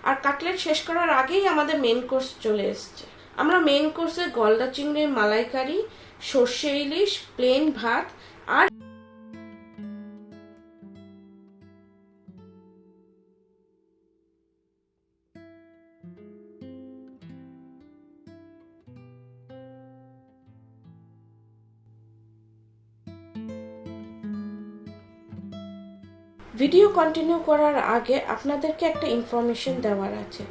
আর cutlet শেষ করার আগেই আমাদের মেন কোর্স চলে এসছে। আমরা মেন কোর্সে গলদা চিংড়ির মালাইকারি, সর্ষে ইলিশ, প্লেন ভাত আর ভিডিও কন্টিনিউ করার আগে আপনাদেরকে একটা ইনফরমেশন দেওয়ার আছে।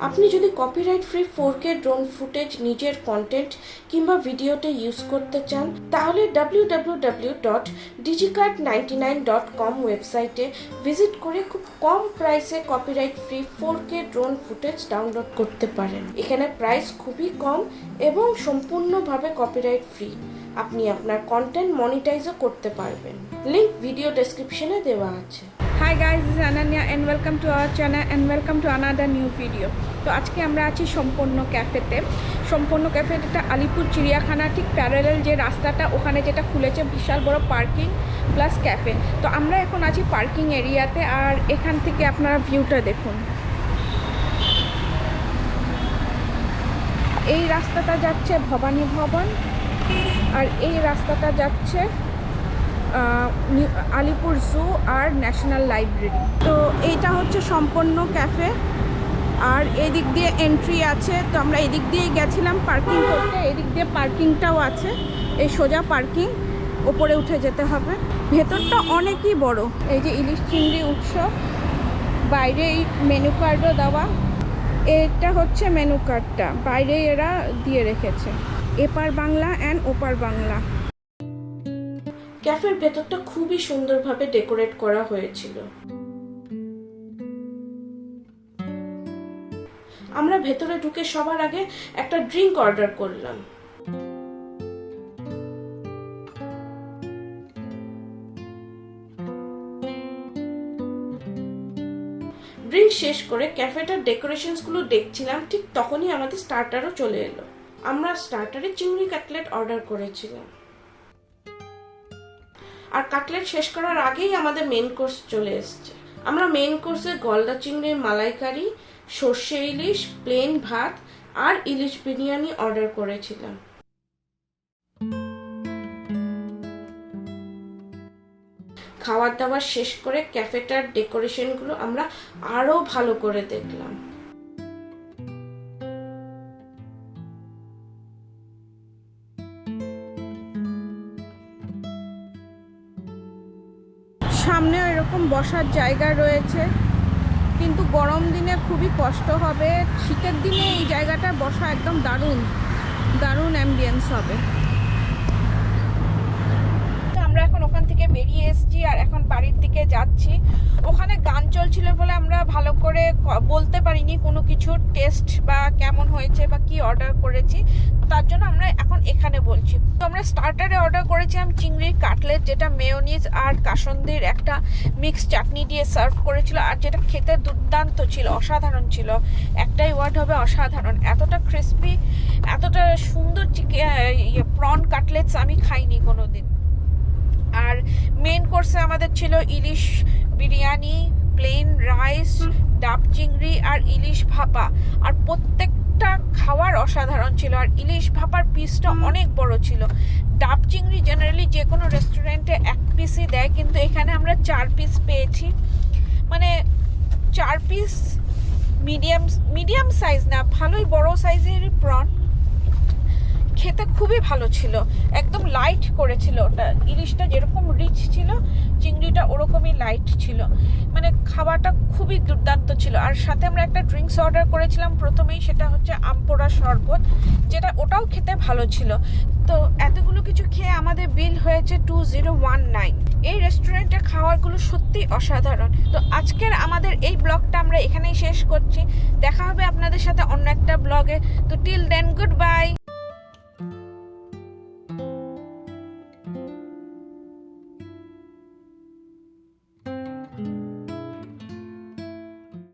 আপনি যদি copyright free 4K drone footage নিজের কন্টেন্ট কিংবা ভিডিওতে ইউজ করতে চান, তাহলে www.digicart99.com ওয়েবসাইটে ভিজিট করে খুব কম প্রাইসে copyright free 4K drone footage download করতে পারেন। এখানে প্রাইস খুবই কম এবং সম্পূর্ণভাবে কপিরাইট ফ্রি। আপনি আপনার কন্টেন্ট মনিটাইজও করতে পারবেন। লিংক ভিডিও ডেসক্রিপশনে দেওয়া আছে। Hi guys, this is Ananya and welcome to our channel and welcome to another new video. তো আজকে আমরা আছি সম্পূর্ণ ক্যাফেতে। সম্পূর্ণ ক্যাফে এটা আলিপুর চিড়িয়াখানা ঠিক প্যারালাল যে রাস্তাটা, ওখানে যেটা খুলেছে বিশাল বড় পার্কিং প্লাস ক্যাফে। তো আমরা এখন আছি পার্কিং এরিয়াতে, আর এখান থেকে আপনারা ভিউটা দেখুন। এই রাস্তাটা যাচ্ছে ভবানী ভবন আর এই রাস্তাটা যাচ্ছে আলিপুর জু আর ন্যাশনাল লাইব্রেরি। তো এইটা হচ্ছে সম্পূর্ণ ক্যাফে আর এদিক দিয়ে এন্ট্রি আছে। তো আমরা এদিক দিয়েই গেছিলাম পার্কিং করতে, এদিক দিয়ে পার্কিংটাও আছে। এই সোজা পার্কিং, ওপরে উঠে যেতে হবে। ভেতরটা অনেকই বড়। এই যে ইলিশ চিংড়ি উৎসব, বাইরে এই মেনু কার্ডও দেওয়া। এটা হচ্ছে মেনু কার্ডটা, বাইরে এরা দিয়ে রেখেছে এপার বাংলা অ্যান্ড ওপার বাংলা। ক্যাফের ভেতরটা খুবই সুন্দরভাবে ডেকোরেট করা হয়েছিল। আমরা ভেতরে ঢুকে সবার আগে একটা ড্রিঙ্ক অর্ডার করলাম। ড্রিঙ্ক শেষ করে ক্যাফেটার ডেকোরেশনস গুলো দেখছিলাম, ঠিক তখনই আমাদের স্টার্টারও চলে এলো। আমরা স্টার্টারে চিংড়ি কাটলেট অর্ডার করেছিলাম। আর কাটলেট শেষ করার আগেই আমাদের মেন কোর্স চলে এসছে। আমরা মেন কোর্সে গলদা চিংড়ির মালাইকারি, সর্ষে ইলিশ, প্লেন ভাত আর ইলিশ বিরিয়ানি অর্ডার করেছিলাম। খাওয়ার দাওয়ার শেষ করে ক্যাফেটার ডেকোরেশনগুলো আমরা আরো ভালো করে দেখলাম। সামনেও এরকম বসার জায়গা রয়েছে, কিন্তু গরম দিনে খুবই কষ্ট হবে। শীতের দিনে এই জায়গাটা বসা একদম দারুণ দারুণ অ্যাম্বিয়েন্স হবে। আমরা এখন ওখান থেকে বেরিয়ে এসেছি আর এখন বাড়ির দিকে যাচ্ছি। ওখানে গান চলছিল বলে আমরা ভালো করে বলতে পারিনি কোনো কিছু টেস্ট বা কেমন হয়েছে বা কি অর্ডার করেছি, তার জন্য আমরা এখন এখানে বলছি। তো আমরা স্টার্টারে অর্ডার করেছিলাম চিংড়ির কাটলেট, যেটা মেয়োনিজ আর কাসন্দির একটা মিক্স চাটনি দিয়ে সার্ভ করেছিল, আর যেটা খেতে দুর্দান্ত ছিল, অসাধারণ ছিল। একটাই ওয়ার্ড হবে অসাধারণ। এতটা ক্রিস্পি, এতটা সুন্দর প্রন কাটলেটস আমি খাইনি কোনো দিন। আর মেন কোর্সে আমাদের ছিল ইলিশ বিরিয়ানি, প্লেন রাইস, ডাব চিংড়ি আর ইলিশ ভাপা, আর প্রত্যেকটা খাওয়ার অসাধারণ ছিল। আর ইলিশ ভাপার পিসটা অনেক বড় ছিল। ডাব চিংড়ি জেনারেলি যে কোনো রেস্টুরেন্টে এক পিসই দেয়, কিন্তু এখানে আমরা 4 পিস পেয়েছি। মানে 4 পিস মিডিয়াম সাইজ না, ভালোই বড় সাইজেরই প্রন। খেতে খুবই ভালো ছিল, একদম লাইট করেছিল ওটা। ইলিশটা যেরকম রিচ ছিল, চিংড়িটা ওরকমই লাইট ছিল। মানে খাবারটা খুবই দুর্দান্ত ছিল। আর সাথে আমরা একটা ড্রিঙ্কস অর্ডার করেছিলাম প্রথমেই, সেটা হচ্ছে আমপোড়া শরবত, যেটা ওটাও খেতে ভালো ছিল। তো এতগুলো কিছু খেয়ে আমাদের বিল হয়েছে 2019। এই রেস্টুরেন্টের খাবারগুলো সত্যি অসাধারণ। তো আজকের আমাদের এই ব্লগটা আমরা এখানেই শেষ করছি। দেখা হবে আপনাদের সাথে অন্য একটা ব্লগে। তো টিল দেন, গুড বাই।